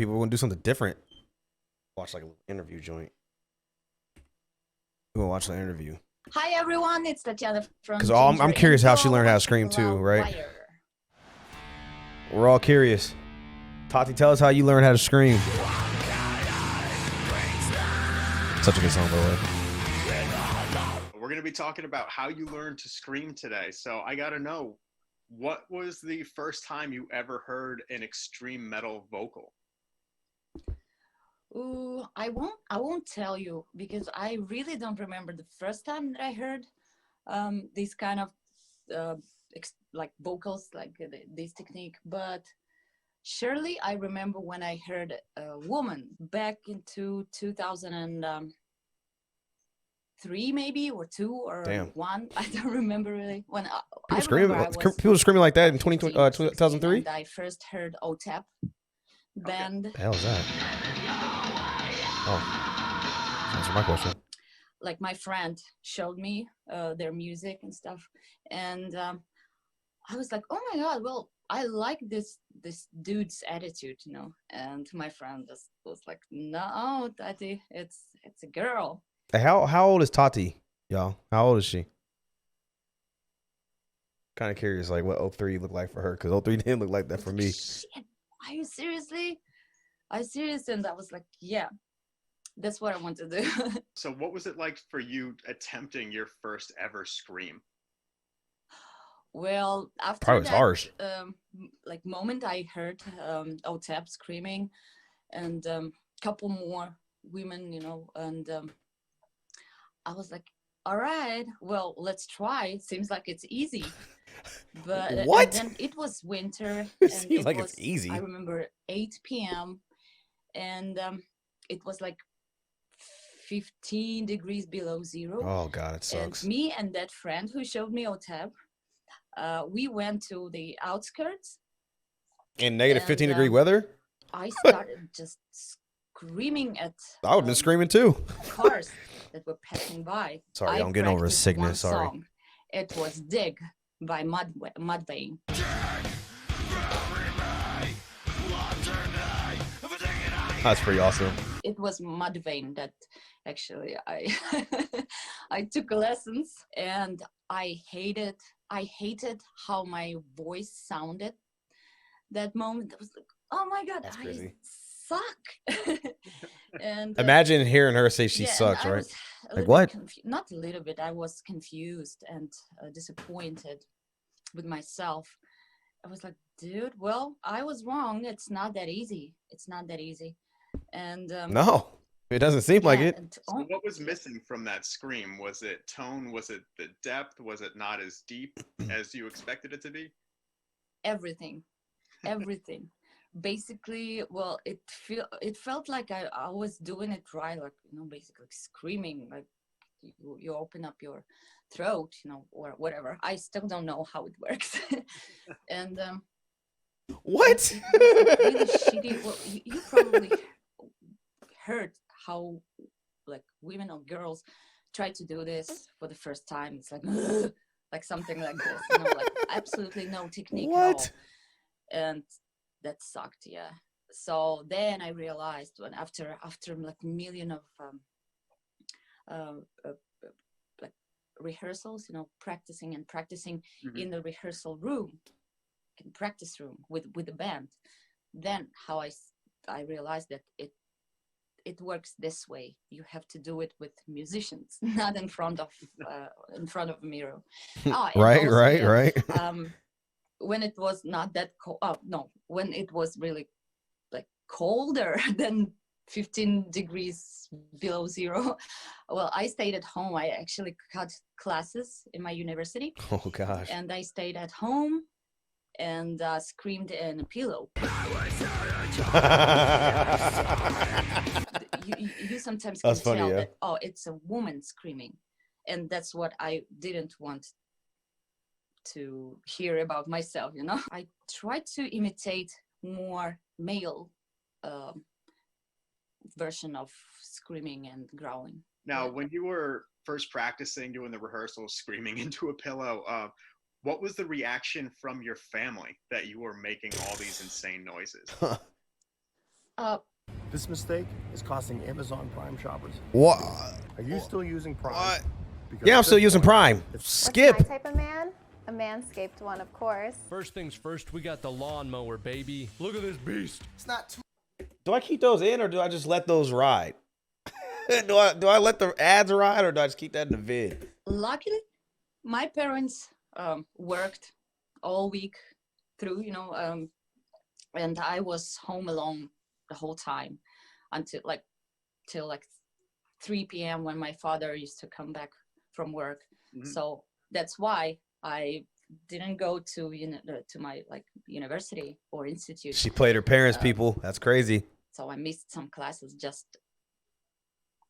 people. We're gonna do something different. Watch like a little interview joint. We're gonna watch the interview. Hi everyone, it's Tatiana from. Because I'm curious how she learned how to scream too, right? We're all curious. Tati, tell us how you learned how to scream. Such a good song, by the way. We're going to be talking about how you learned to scream today. So I got to know, what was the first time you ever heard an extreme metal vocal? Ooh, I won't tell you because I really don't remember the first time that I heard this kind of like vocals, like this technique. But surely I remember when I heard a woman back into 2003 maybe, or 2 or Damn. 1. I don't remember really. When people screaming like that in 2003. And I first heard OTAP band. The hell is that? Oh, answer my question. Like my friend showed me their music and stuff, and I was like, oh my god, well, I like this dude's attitude, you know. And my friend just was like, no, Tati, it's a girl. Hey, how old is Tati, y'all? How old is she? Kind of curious, like what 03 looked like for her, because 03 didn't look like that for me. Shit, are you seriously? And I was like, yeah, that's what I want to do. So what was it like for you attempting your first ever scream? Well, after Probably that harsh. Like moment, I heard OTAP screaming, and couple more women, you know, and I was like, all right, well, let's try. Seems like it's easy. But what? And then it was winter. It seems like it's easy. I remember 8 p.m. and it was like 15 degrees below zero. Oh God, it sucks. And me and that friend who showed me OTAP, we went to the outskirts. In negative 15-degree weather? I started just screaming at I would have been screaming too. Cars that were passing by. Sorry, I'm getting over a sickness. Sorry. Song. It was Dig by Mudvayne. That's pretty awesome. It was Mudvayne that actually I took lessons, and I hated how my voice sounded that moment. I was like, oh my god, I suck. And imagine hearing her say she sucks, right? Like what? Not a little bit. I was confused and disappointed with myself. I was like, dude, well, I was wrong. It's not that easy. And no, it doesn't seem like it. So what was missing from that scream? Was it tone? Was it the depth? Was it not as deep as you expected it to be? Everything. Basically, well, it felt like I was doing it right, like, you know, basically screaming, like you open up your throat, you know, or whatever. I still don't know how it works. And what? It was really shitty. Well, you probably heard how like women or girls try to do this for the first time. It's like like something like this, you know, like absolutely no technique at all. And that sucked, yeah. So then I realized when after like a million of like rehearsals, you know, practicing in the rehearsal room, in practice room with the band, then how I realized that it works this way. You have to do it with musicians, not in front of a mirror. Right. When it was not that cold, when it was really like colder than 15 degrees below zero, well, I stayed at home. I actually cut classes in my university. Oh gosh. And I stayed at home and screamed in a pillow. you sometimes can tell that, oh, it's a woman screaming, and that's what I didn't want to hear about myself, you know. I tried to imitate more male version of screaming and growling. Now, when you were first practicing doing the rehearsals, screaming into a pillow, what was the reaction from your family that you were making all these insane noises? This mistake is costing Amazon Prime shoppers. What? Are you still using Prime? What? Because Yeah, I'm at still this using point, Prime. it's Skip. What's my type of man? A manscaped one, of course. First things first, we got the lawnmower, baby. Look at this beast. It's not too. Do I keep those in or do I just let those ride? do I let the ads ride or do I just keep that in the vid? Luckily, my parents worked all week through, and I was home alone the whole time until till 3 p.m. when my father used to come back from work. Mhm. So that's why I didn't go to to my university or institute. She played her parents, people. That's crazy. So I missed some classes just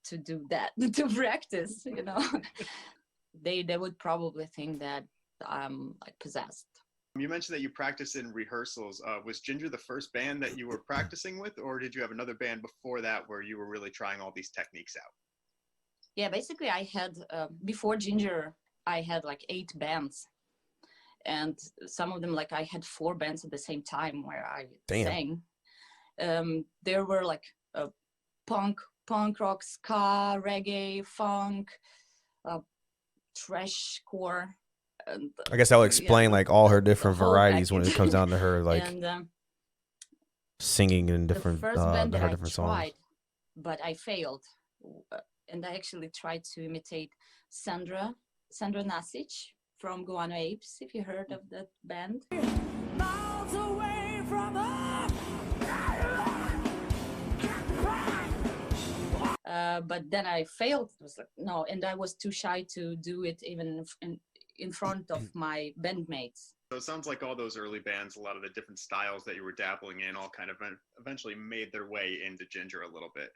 to do that, to practice, They would probably think that I'm possessed. You mentioned that you practiced in rehearsals. Was Ginger the first band that you were practicing with, or did you have another band before that where you were really trying all these techniques out? Yeah, basically I had, before Ginger, I had 8 bands. And some of them, I had 4 bands at the same time where I sang. There were punk rock, ska, reggae, funk, trashcore. I guess that will explain all her different the whole varieties when it package. comes down to her And, singing in different the first band that her I different tried, songs. but I failed. And I actually tried to imitate Sandra Nasic from Guano Apes, if you heard of that band. Miles away from but then I failed. It was no, and I was too shy to do it even in front of my bandmates. So it sounds like all those early bands, a lot of the different styles that you were dabbling in, all kind of eventually made their way into Ginger a little bit.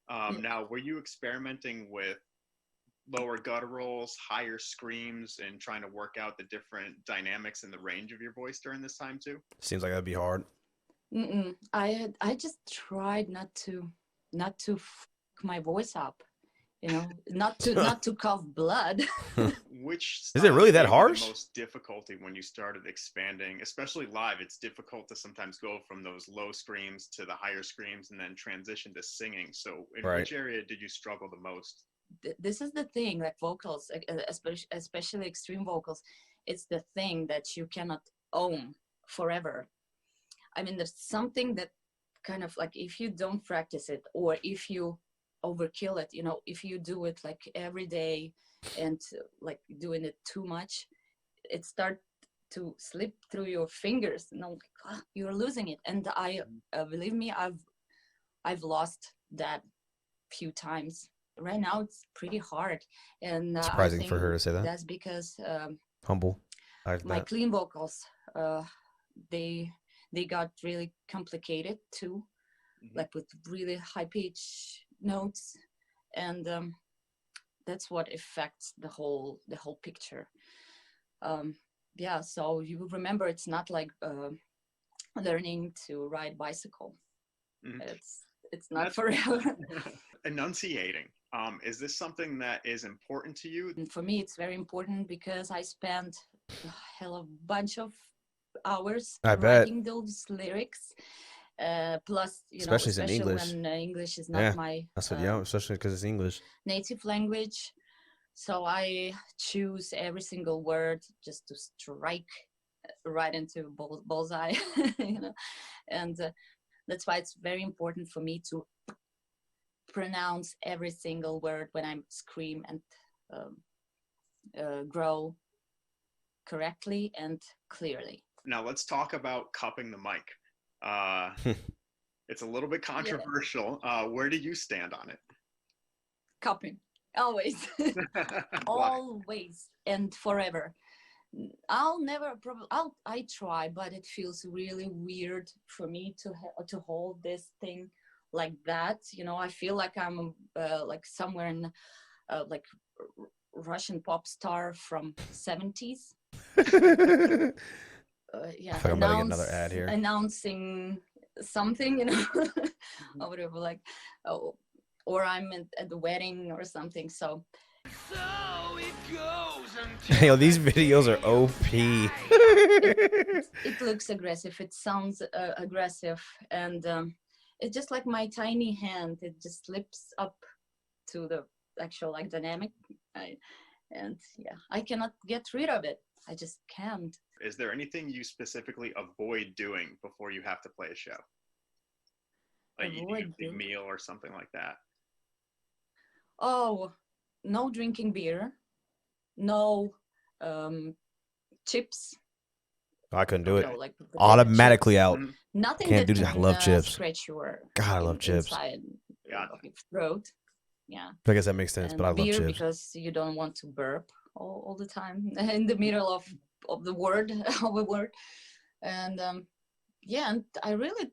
Now, were you experimenting with lower gutturals, higher screams, and trying to work out the different dynamics and the range of your voice during this time too? Seems like that'd be hard. I just tried not to f my voice up, not to cough blood. Which Is it really that gave you harsh? The most difficulty when you started expanding, especially live. It's difficult to sometimes go from those low screams to the higher screams and then transition to singing. So in which area did you struggle the most? This is the thing, vocals, especially extreme vocals, it's the thing that you cannot own forever. I mean, there's something that kind of if you don't practice it, or if you overkill it, if you do it every day and doing it too much, it starts to slip through your fingers, you're losing it. And I believe me, I've lost that few times. Right now it's pretty hard, and Surprising for her to say that. That's because Humble. my clean vocals, they got really complicated too, with really high pitch notes, and that's what affects the whole picture. So you remember, it's not like learning to ride bicycle. It's not forever. Enunciating. Is this something that is important to you? And for me, it's very important because I spent a hell of a bunch of hours writing those lyrics. Plus, especially in English. When English is not my especially because it's English, native language. So I choose every single word just to strike right into bullseye, and that's why it's very important for me to pronounce every single word when I scream and grow correctly and clearly. Now let's talk about cupping the mic. It's a little bit controversial. Where do you stand on it? Cupping, always. Always and forever. I'll never I try, but it feels really weird for me to hold this thing like that. I feel like I'm somewhere in Russian pop star from 70s. I feel like I'm about to get another ad here. Announcing something, or whatever, or I'm at the wedding or something. So it goes Yo, these videos are OP. it looks aggressive. It sounds aggressive, and it's just like my tiny hand. It just slips up to the actual like dynamic, and yeah, I cannot get rid of it. I just can't. Is there anything you specifically avoid doing before you have to play a show? Like eating a big meal or something like that? Oh, no drinking beer, no chips. I couldn't do it. No, like Automatically chips. out. Nothing Can't that do this. I can, love chips. scratch your God, I love chips. inside Yeah. of your throat. Yeah. I guess that makes sense, And but I love beer chips. because you don't want to burp all the time in the middle of the word of a word. And yeah, and I really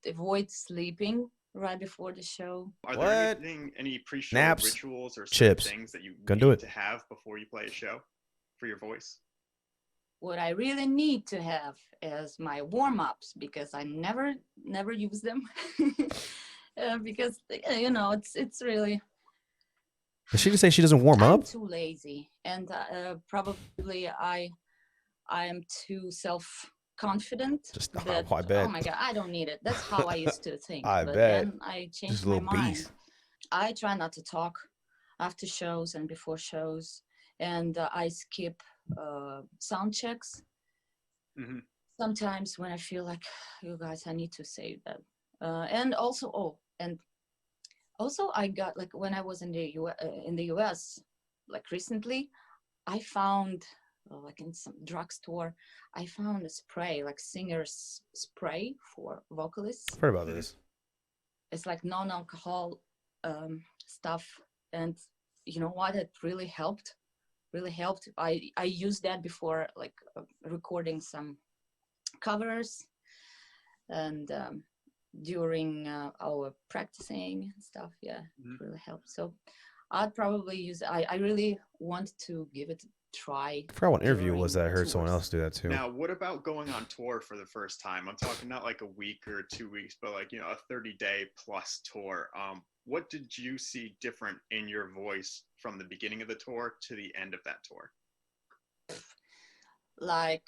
avoid sleeping right before the show. Are there any pre-show Naps, rituals or chips. things that you Gonna need do it. to have before you play a show for your voice? What I really need to have is my warm-ups, because I never use them. Because you know, it's really, Did she just say she doesn't warm I'm up? too lazy, and probably I am too self-confident. Just that, I bet. oh my god, I don't need it. That's how I used to think. I but bet. then I Just changed a my little mind. beast. I try not to talk after shows and before shows, and I skip sound checks. Mm-hmm. Sometimes when I feel like, you guys, I need to say that. And also, I got, like, when I was in the US, like recently, I found, like in some drugstore, I found a spray, like singer's spray for vocalists. Heard about this. It's like non-alcohol stuff, and you know what? It really helped. I used that before, like recording some covers, and during our practicing and stuff. Yeah, it really helped. So I'd probably use. I really want to give it a try. I forgot what interview it was that I during heard someone tours. else do that too. Now, what about going on tour for the first time? I'm talking not like a week or 2 weeks, but like, you know, a 30-day plus tour. What did you see different in your voice from the beginning of the tour to the end of that tour? Like,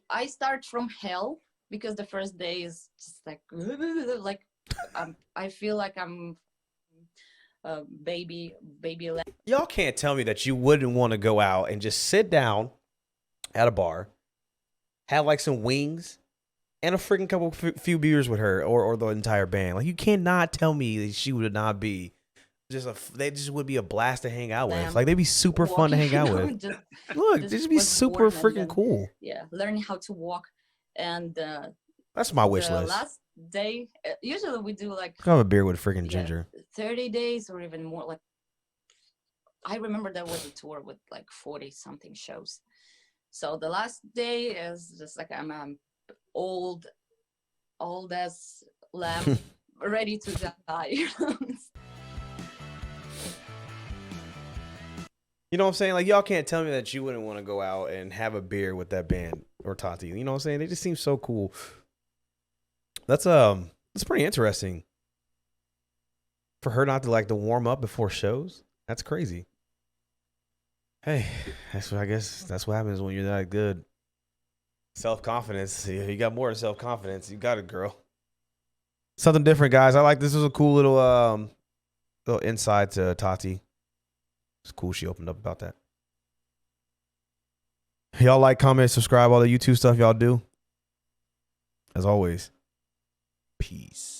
I start from hell, because the first day is just like I feel like I'm a baby. Y'all can't tell me that you wouldn't want to go out and just sit down at a bar, have like some wings and a freaking couple few beers with her or the entire band. Like, you cannot tell me that she would not be they just would be a blast to hang out with. Like, they'd be super fun to hang out with. Look, they'd just be super freaking cool. Yeah, learning how to walk. And that's my wish the list. last day, usually we do like I'll have a beer with freaking Ginger. 30 days or even more. Like, I remember there was a tour with like 40 something shows. So the last day is just like I'm old as lamb, ready to die. You know what I'm saying? Like, y'all can't tell me that you wouldn't want to go out and have a beer with that band or Tati. You know what I'm saying? They just seem so cool. That's pretty interesting. For her not to like to warm up before shows, that's crazy. Hey, I guess that's what happens when you're that good. Self-confidence. You got more than self-confidence. You got it, girl. Something different, guys. I like this. Is a cool little insight to Tati. It's cool she opened up about that. Y'all like, comment, subscribe, all the YouTube stuff y'all do. As always, peace.